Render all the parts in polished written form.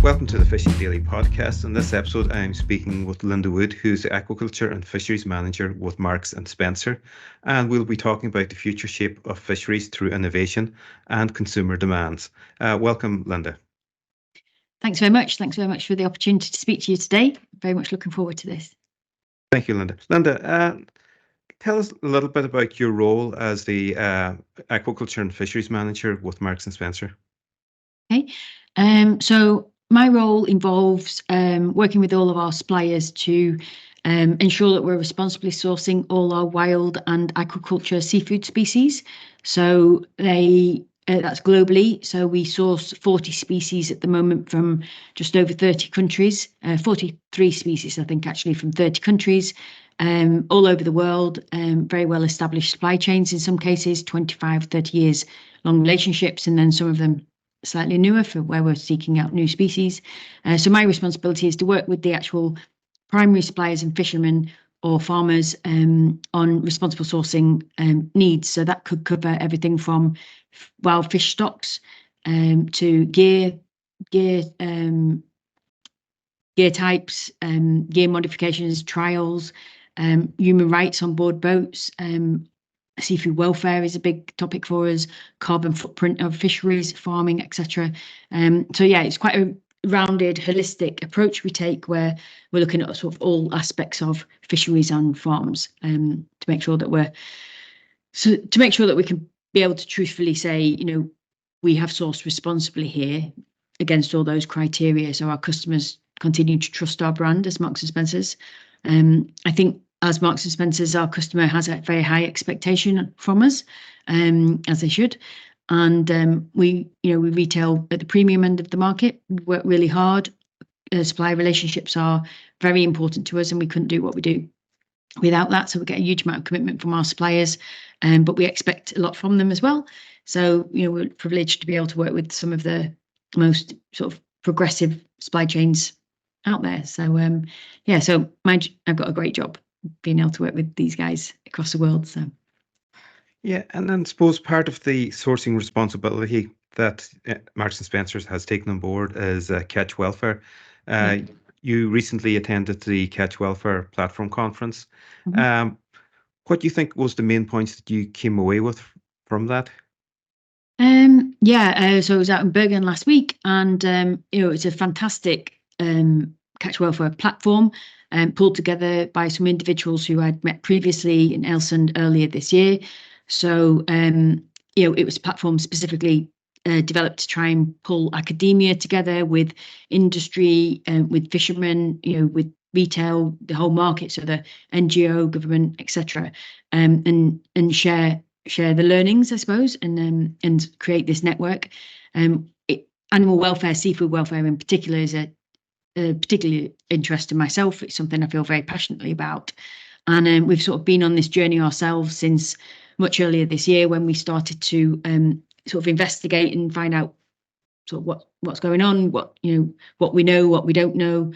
Welcome to the Fishing Daily podcast. In this episode, I'm speaking with Linda Wood, who's the Aquaculture and Fisheries Manager with Marks and Spencer, and we'll be talking about the future shape of fisheries through innovation and consumer demands. Welcome, Linda. Thanks very much. Thanks very much for the opportunity to speak to you today. Very much looking forward to this. Thank you, Linda. Linda, tell us a little bit about your role as the Aquaculture and Fisheries Manager with Marks and Spencer. Okay. So my role involves working with all of our suppliers to ensure that we're responsibly sourcing all our wild and aquaculture seafood species. So that's globally. So we source 40 species at the moment from just over 30 countries, 43 species, I think, actually, from 30 countries, all over the world, very well established supply chains in some cases, 25, 30 years long relationships, and then some of them slightly newer for where we're seeking out new species. So my responsibility is to work with the actual primary suppliers and fishermen or farmers on responsible sourcing needs. So that could cover everything from wild fish stocks to gear types, gear modifications, trials, human rights on board boats. Seafood welfare is a big topic for us, carbon footprint of fisheries, farming, etc. So yeah, it's quite a rounded, holistic approach we take where we're looking at sort of all aspects of fisheries and farms to make sure that we can be able to truthfully say, we have sourced responsibly here against all those criteria, so our customers continue to trust our brand as Marks and Spencer's. I think as Marks and Spencer's, our customer has a very high expectation from us, as they should. And we retail at the premium end of the market. We work really hard. Supply relationships are very important to us, and we couldn't do what we do without that. So we get a huge amount of commitment from our suppliers, but we expect a lot from them as well. So we're privileged to be able to work with some of the most sort of progressive supply chains out there. So I've got a great job being able to work with these guys across the world. So yeah, and then suppose part of the sourcing responsibility that Marks and Spencer's has taken on board is catch welfare. You recently attended the Catch Welfare Platform Conference. Mm-hmm. What do you think was the main points that you came away with from that? So I was out in Bergen last week, and it's a fantastic catch welfare platform pulled together by some individuals who I'd met previously in Elsund earlier this year. So it was a platform specifically developed to try and pull academia together with industry, with fishermen, with retail, the whole market, so the NGO, government, etc., and share the learnings, I suppose, and create this network. Animal welfare, seafood welfare in particular, is a particularly interest to myself. It's something I feel very passionately about, and we've sort of been on this journey ourselves since much earlier this year when we started to sort of investigate and find out sort of what's going on, what we know, what we don't know,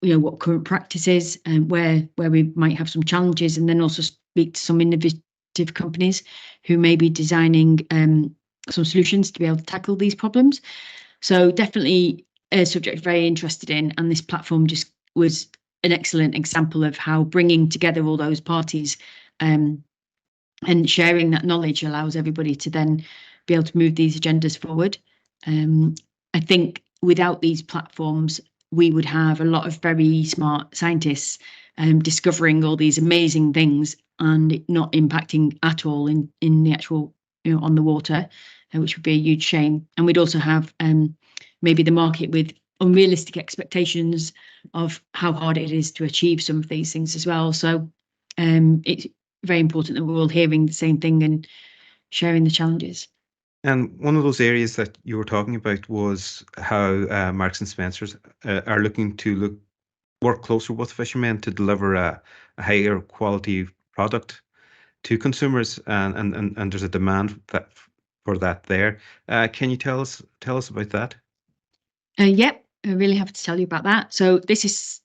what current practice is, and where we might have some challenges, and then also speak to some innovative companies who may be designing some solutions to be able to tackle these problems. So definitely a subject very interested in, and this platform just was an excellent example of how bringing together all those parties and sharing that knowledge allows everybody to then be able to move these agendas forward. I think without these platforms, we would have a lot of very smart scientists discovering all these amazing things and it not impacting at all in the actual, on the water, which would be a huge shame. And we'd also have maybe the market with unrealistic expectations of how hard it is to achieve some of these things as well. So it's very important that we're all hearing the same thing and sharing the challenges. And one of those areas that you were talking about was how Marks and Spencer's are looking to work closer with fishermen to deliver a higher quality product to consumers, and there's a demand for that there. Can you tell us about that? Yep, I'm really happy to tell you about that. So this is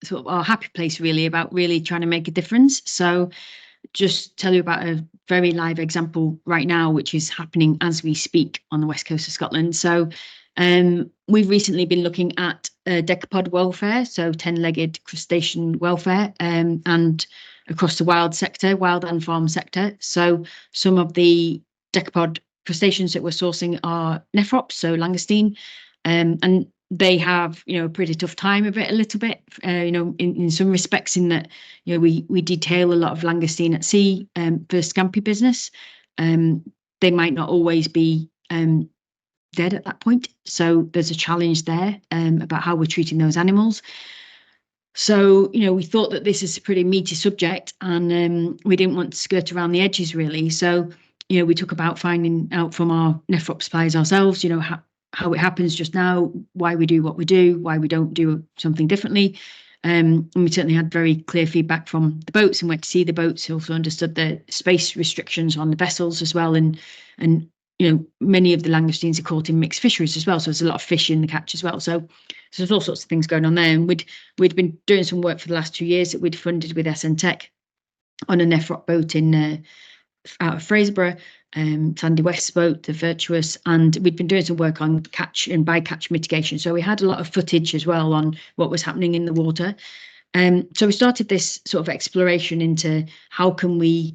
sort of our happy place, really, about really trying to make a difference. So just tell you about a very live example right now, which is happening as we speak on the west coast of Scotland. So We've recently been looking at decapod welfare, so 10-legged crustacean welfare, and across the wild and farm sector. So some of the decapod crustaceans that we're sourcing are nephrops, so langoustine, and they have, a pretty tough time of it a little bit, in some respects, in that, we detail a lot of langoustine at sea for scampi business. They might not always be dead at that point. So there's a challenge there about how we're treating those animals. So, we thought that this is a pretty meaty subject, and we didn't want to skirt around the edges, really. So, we talk about finding out from our nephrop suppliers ourselves, how it happens just now, why we do what we do, why we don't do something differently. And we certainly had very clear feedback from the boats and went to see the boats. Also understood the space restrictions on the vessels as well, and many of the langoustines are caught in mixed fisheries as well, so there's a lot of fish in the catch as well. So there's all sorts of things going on there. And we'd been doing some work for the last 2 years that we'd funded with SN Tech on a nephrop boat out of Fraserburgh, Sandy West's boat, the Virtuous, and we'd been doing some work on catch and bycatch mitigation. So we had a lot of footage as well on what was happening in the water. So we started this sort of exploration into how can we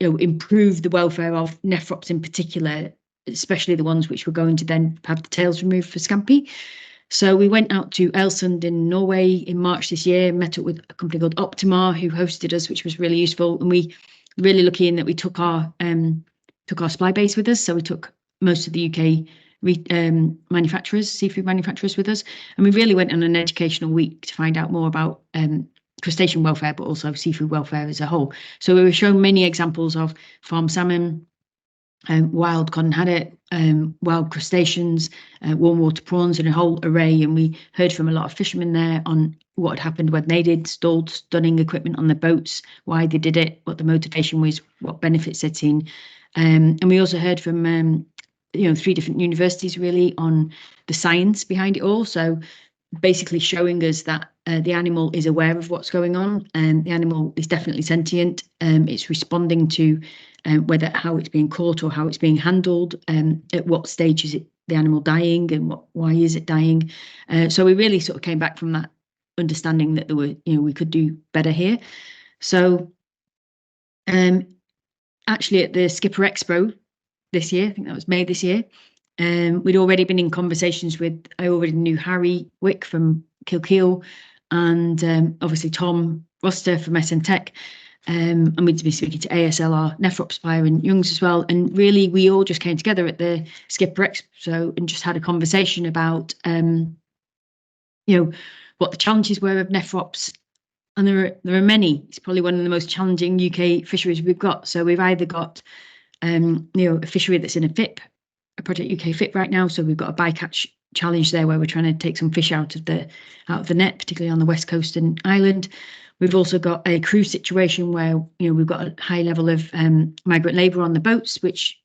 improve the welfare of nephrops in particular, especially the ones which were going to then have the tails removed for scampi. So we went out to Elsund in Norway in March this year, met up with a company called Optimar who hosted us, which was really useful. And we really lucky in that we took our supply base with us. So we took most of the UK manufacturers, seafood manufacturers with us. And we really went on an educational week to find out more about crustacean welfare, but also seafood welfare as a whole. So we were shown many examples of farm salmon, wild cod and haddock, wild crustaceans, warm water prawns, and a whole array. And we heard from a lot of fishermen there on what had happened when they did installed stunning equipment on the boats, why they did it, what the motivation was, what benefits they'd seen. And we also heard from 3 different universities really on the science behind it all. So basically showing us that the animal is aware of what's going on, and the animal is definitely sentient. It's responding to how it's being caught or how it's being handled. At what stage is the animal dying, and why is it dying? So we really sort of came back from that understanding that there were, we could do better here. So actually at the Skipper Expo this year, I think that was May this year, we'd already been in conversations with, I already knew Harry Wick from Kilkeel, and obviously Tom Roster from SN Tech, and we'd been speaking to ASL, our nephrop supplier, and Young's as well. And really, we all just came together at the Skipper Expo and just had a conversation about, what the challenges were of nephrops. And there are many. It's probably one of the most challenging UK fisheries we've got. So we've either got, a fishery that's in a Project UK FIP right now. So we've got a bycatch challenge there where we're trying to take some fish out of the net, particularly on the west coast and island. We've also got a crew situation where we've got a high level of migrant labour on the boats, which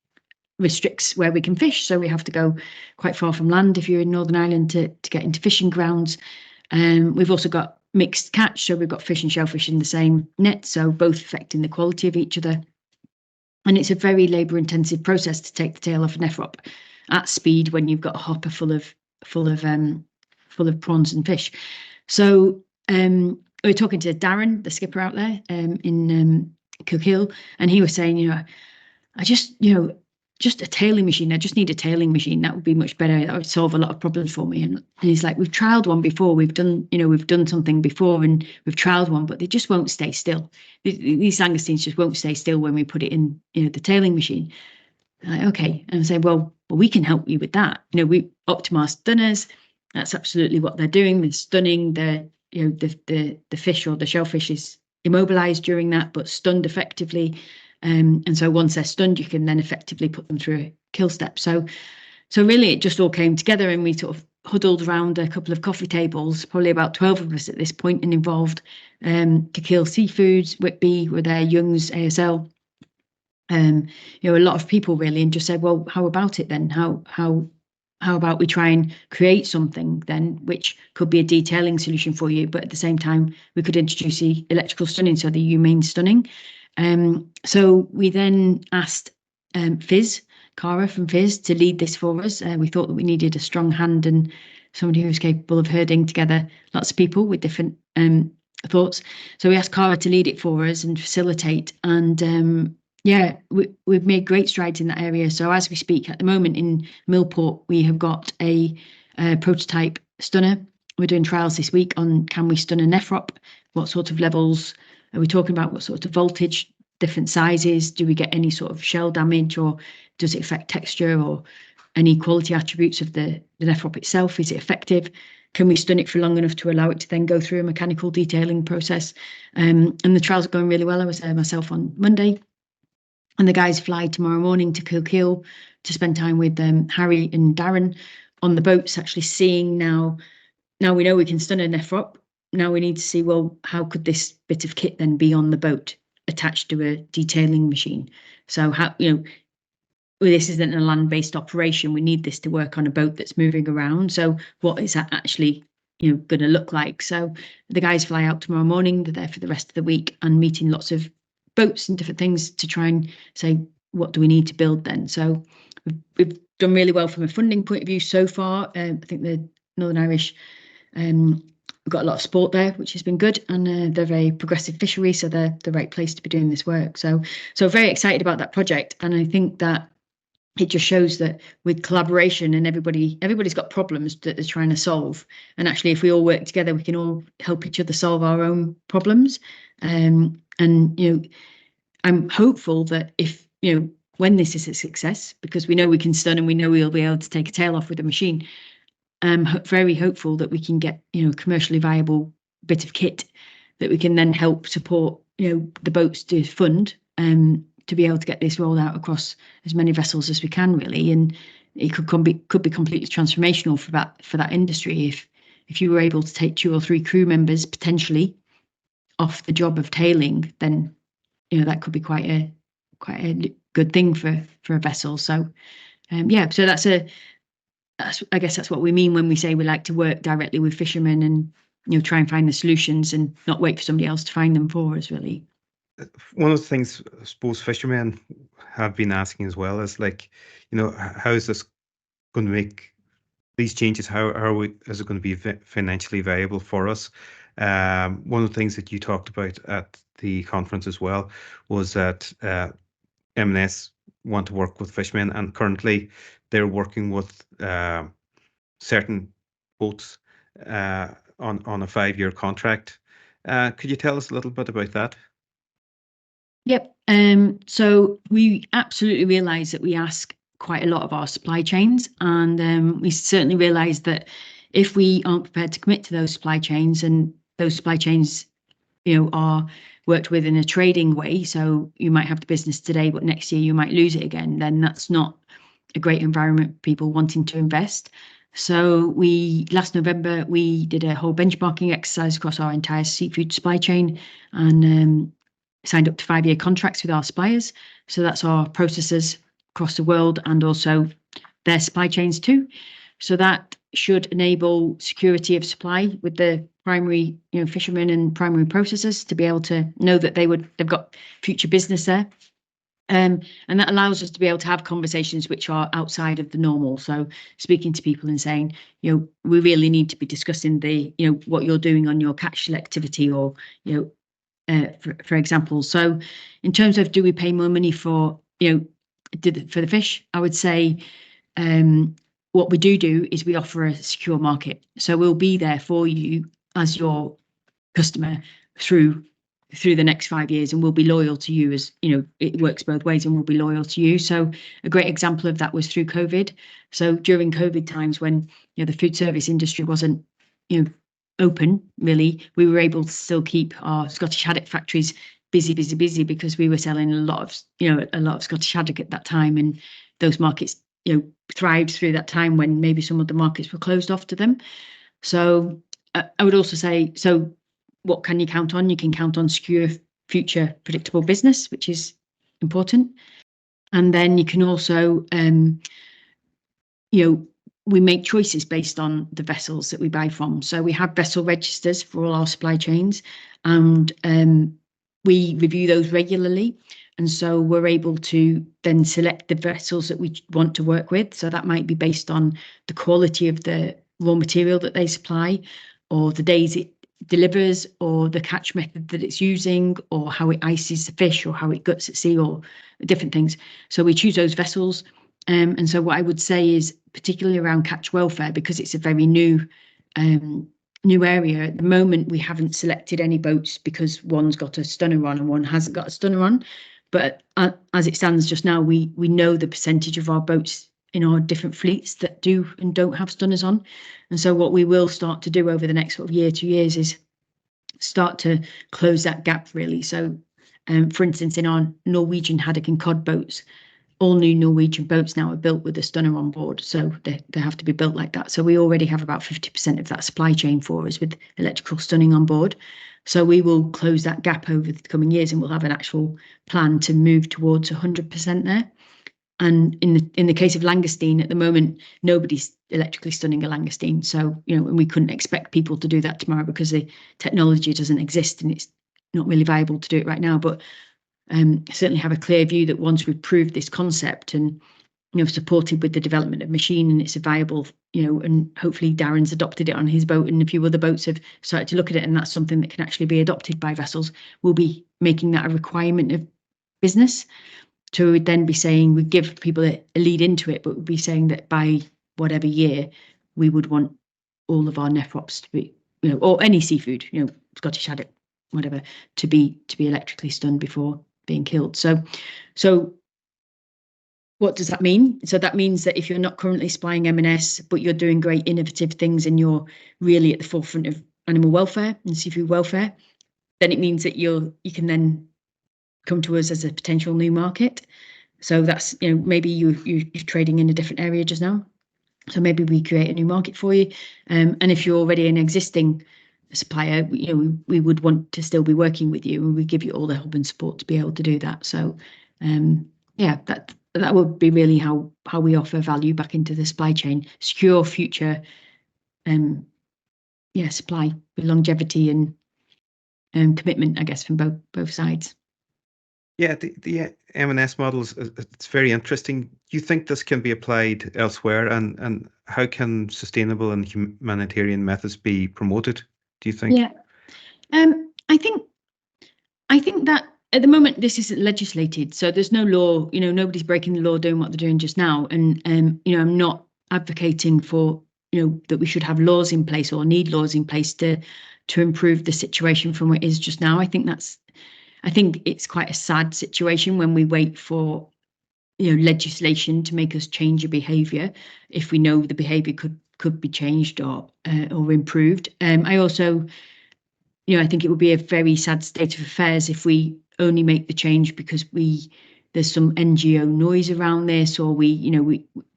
restricts where we can fish. So we have to go quite far from land if you're in Northern Ireland to get into fishing grounds. We've also got mixed catch, so we've got fish and shellfish in the same net, so both affecting the quality of each other. And it's a very labour-intensive process to take the tail off a nephrop at speed when you've got a hopper full of prawns and fish. So we were talking to Darren, the skipper out there in Kilkeel, and he was saying, I just a tailing machine. I just need a tailing machine. That would be much better. That would solve a lot of problems for me. And he's like, we've trialed one before. We've done something before, and we've trialed one, but they just won't stay still. These langoustines just won't stay still when we put it in, the tailing machine. Like, okay. And I say, well, we can help you with that. We Optimar stunners. That's absolutely what they're doing. They're stunning. The fish or the shellfish is immobilized during that, but stunned effectively. And so once they're stunned, you can then effectively put them through a kill step. So really it just all came together, and we sort of huddled around a couple of coffee tables, probably about 12 of us at this point, and involved Kilkeel Seafoods, Whitby were there, Young's, ASL, a lot of people really, and just said, well, how about it then? How about we try and create something then which could be a detailing solution for you, but at the same time we could introduce the electrical stunning, so the humane stunning. So we then asked Fizz Cara from Fizz to lead this for us. We thought that we needed a strong hand and somebody who was capable of herding together lots of people with different thoughts. So we asked Cara to lead it for us and facilitate. And yeah, we've made great strides in that area. So as we speak at the moment in Millport, we have got a prototype stunner. We're doing trials this week on, can we stun a nephrop? What sort of levels are we talking about? What sort of voltage, different sizes? Do we get any sort of shell damage, or does it affect texture or any quality attributes of the nephrop itself? Is it effective? Can we stun it for long enough to allow it to then go through a mechanical detailing process? And the trials are going really well. I was there myself on Monday, and the guys fly tomorrow morning to Kilkeel to spend time with Harry and Darren on the boats, actually seeing now we know we can stun a nephrop. Now we need to see, well, how could this bit of kit then be on the boat attached to a detailing machine? So how, this isn't a land-based operation. We need this to work on a boat that's moving around. So what is that actually, going to look like? So the guys fly out tomorrow morning. They're there for the rest of the week and meeting lots of boats and different things to try and say, what do we need to build then? So we've done really well from a funding point of view so far. I think the Northern Irish, we've got a lot of sport there, which has been good, and they're very progressive fishery, so they're the right place to be doing this work. So very excited about that project, and I think that it just shows that with collaboration and everybody's got problems that they're trying to solve, and actually if we all work together, we can all help each other solve our own problems. And I'm hopeful that if when this is a success, because we know we can stun and we know we'll be able to take a tail off with a machine, I'm very hopeful that we can get a commercially viable bit of kit that we can then help support the boats to fund to be able to get this rolled out across as many vessels as we can, really. And it could be completely transformational for that industry if you were able to take 2 or 3 crew members potentially off the job of tailing, then that could be quite a good thing for a vessel. So so I guess that's what we mean when we say we like to work directly with fishermen and try and find the solutions and not wait for somebody else to find them for us, really. One of the things I suppose fishermen have been asking as well is how is this going to make these changes? How is it going to be financially viable for us? One of the things that you talked about at the conference as well was that M&S want to work with fishermen, and currently they're working with certain boats on a 5-year contract. Could you tell us a little bit about that? Yep. So we absolutely realise that we ask quite a lot of our supply chains, and we certainly realise that if we aren't prepared to commit to those supply chains, and those supply chains, are worked with in a trading way, so you might have the business today, but next year you might lose it again, then that's not a great environment for people wanting to invest. So last November, we did a whole benchmarking exercise across our entire seafood supply chain, and signed up to 5-year contracts with our suppliers. So that's our processors across the world and also their supply chains too. So that should enable security of supply with the primary, fishermen and primary processors to be able to know that they've got future business there. And that allows us to be able to have conversations which are outside of the normal. So speaking to people and saying, we really need to be discussing what you're doing on your catch selectivity, or, for example. So in terms of, do we pay more money for the fish, I would say what we do is we offer a secure market. So we'll be there for you as your customer through the next 5 years, and we'll be loyal to you. As it works both ways, and we'll be loyal to you. So a great example of that was through COVID. So during COVID times, when the food service industry wasn't open, really, we were able to still keep our Scottish haddock factories busy because we were selling a lot of Scottish haddock at that time, and those markets thrived through that time when maybe some of the markets were closed off to them. So I would also say, so what can you count on? You can count on secure, future, predictable business, which is important. And then you can also we make choices based on the vessels that we buy from. So we have vessel registers for all our supply chains, and we review those regularly. And so we're able to then select the vessels that we want to work with. So that might be based on the quality of the raw material that they supply, or the days it delivers, or the catch method that it's using, or how it ices the fish, or how it guts at sea, or different things. So we choose those vessels. And so what I would say is, particularly around catch welfare, because it's a very new area at the moment, we haven't selected any boats because one's got a stunner on and one hasn't got a stunner on. But as it stands just now, we know the percentage of our boats in our different fleets that do and don't have stunners on. And so what we will start to do over the next sort of year, 2 years, is start to close that gap, really. So for instance, in our Norwegian haddock and cod boats, all new Norwegian boats now are built with a stunner on board, so they have to be built like that. So we already have about 50% of that supply chain for us with electrical stunning on board. So we will close that gap over the coming years, and we'll have an actual plan to move towards 100% there. And in the case of langoustine, at the moment, nobody's electrically stunning a langoustine. So, and we couldn't expect people to do that tomorrow because the technology doesn't exist and it's not really viable to do it right now. But certainly have a clear view that once we've proved this concept and supported with the development of machine, and it's a viable, and hopefully Darren's adopted it on his boat, and a few other boats have started to look at it, and that's something that can actually be adopted by vessels. We'll be making that a requirement of business. So we would then be saying, we give people a lead into it, but we'd be saying that by whatever year we would want all of our nephrops to be, or any seafood, Scottish haddock, whatever, to be electrically stunned before being killed. So what does that mean? So that means that if you're not currently supplying M&S, but you're doing great innovative things and you're really at the forefront of animal welfare and seafood welfare, then it means that you can then come to us as a potential new market. So that's, maybe you're trading in a different area just now. So maybe we create a new market for you. And if you're already an existing supplier, we would want to still be working with you, and we give you all the help and support to be able to do that. So that would be really how we offer value back into the supply chain, secure future supply with longevity and commitment, I guess, from both sides. Yeah, the M&S models, it's very interesting. Do you think this can be applied elsewhere, and how can sustainable and humanitarian methods be promoted, do you think? Yeah, I think that at the moment this isn't legislated, so there's no law, nobody's breaking the law doing what they're doing just now. And I'm not advocating for that we should have laws in place or need laws in place to improve the situation from what it is just now. I think it's quite a sad situation when we wait for legislation to make us change a behaviour if we know the behaviour could be changed or improved. I also I think it would be a very sad state of affairs if we only make the change because there's some NGO noise around this, or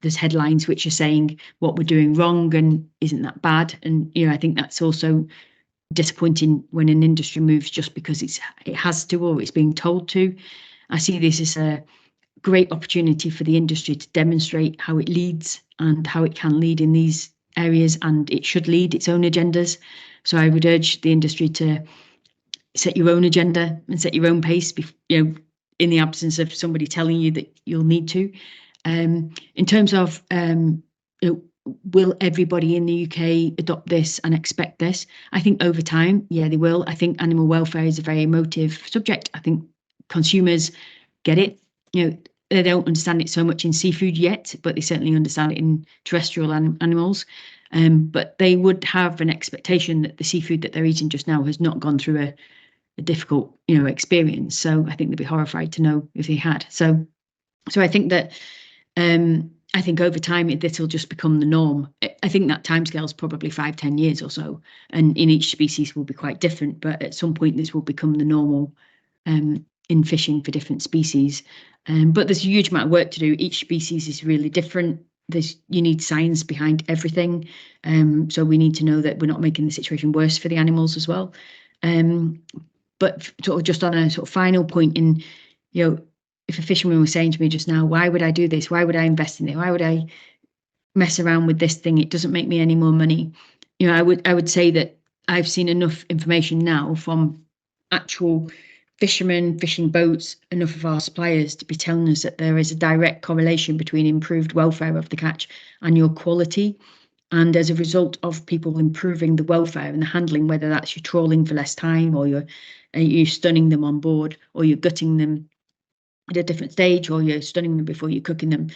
there's headlines which are saying what we're doing wrong and isn't that bad. And I think that's also disappointing when an industry moves just because it has to, or it's being told to. I see this as a great opportunity for the industry to demonstrate how it leads and how it can lead in these areas, and it should lead its own agendas. So I would urge the industry to set your own agenda and set your own pace, in the absence of somebody telling you that you'll need to. In terms of will everybody in the UK adopt this and expect this? I think over time, yeah, they will. I think animal welfare is a very emotive subject. I think consumers get it. They don't understand it so much in seafood yet, but they certainly understand it in terrestrial animals. But they would have an expectation that the seafood that they're eating just now has not gone through a difficult, experience. So I think they'd be horrified to know if they had. So I think that I think over time this will just become the norm. I think that timescale is probably 5-10 years or so, and in each species will be quite different. But at some point, this will become the normal in fishing for different species. But there's a huge amount of work to do. Each species is really different. You need science behind everything. So we need to know that we're not making the situation worse for the animals as well. But sort of just on a sort of final point in, if a fisherman was saying to me just now, why would I do this? Why would I invest in it? Why would I mess around with this thing? It doesn't make me any more money. I would say that I've seen enough information now from actual fishermen, fishing boats, enough of our suppliers to be telling us that there is a direct correlation between improved welfare of the catch and your quality. And as a result of people improving the welfare and the handling, whether that's you're trawling for less time, or you're stunning them on board, or you're gutting them at a different stage, or you're stunning them before you're cooking them,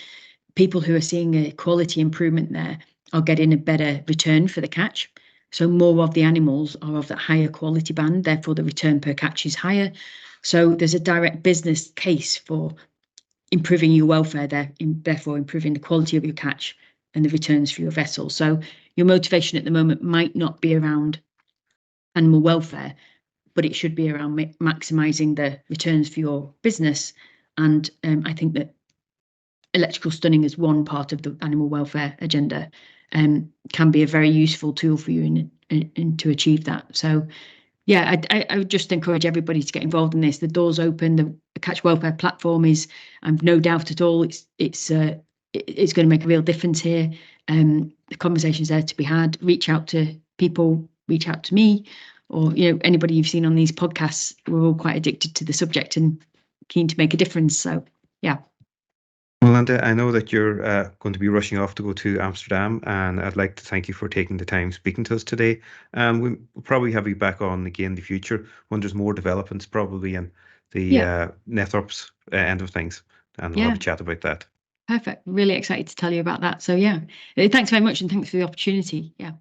people who are seeing a quality improvement there are getting a better return for the catch. So more of the animals are of that higher quality band, therefore the return per catch is higher. So there's a direct business case for improving your welfare there, therefore improving the quality of your catch and the returns for your vessel. So your motivation at the moment might not be around animal welfare, but it should be around maximising the returns for your business. And I think that electrical stunning as one part of the animal welfare agenda can be a very useful tool for you in to achieve that. So yeah, I would just encourage everybody to get involved in this. The door's open. The catch welfare platform is, no doubt at all, it's going to make a real difference here. The conversation's there to be had. Reach out to people, reach out to me, or anybody you've seen on these podcasts. We're all quite addicted to the subject and keen to make a difference. So yeah. Well, Linda, I know that you're going to be rushing off to go to Amsterdam, and I'd like to thank you for taking the time speaking to us today. We'll probably have you back on again in the future when there's more developments, probably in the nephrops end of things, and we'll have a chat about that. Perfect. Really excited to tell you about that. So yeah, thanks very much, and thanks for the opportunity. Yeah.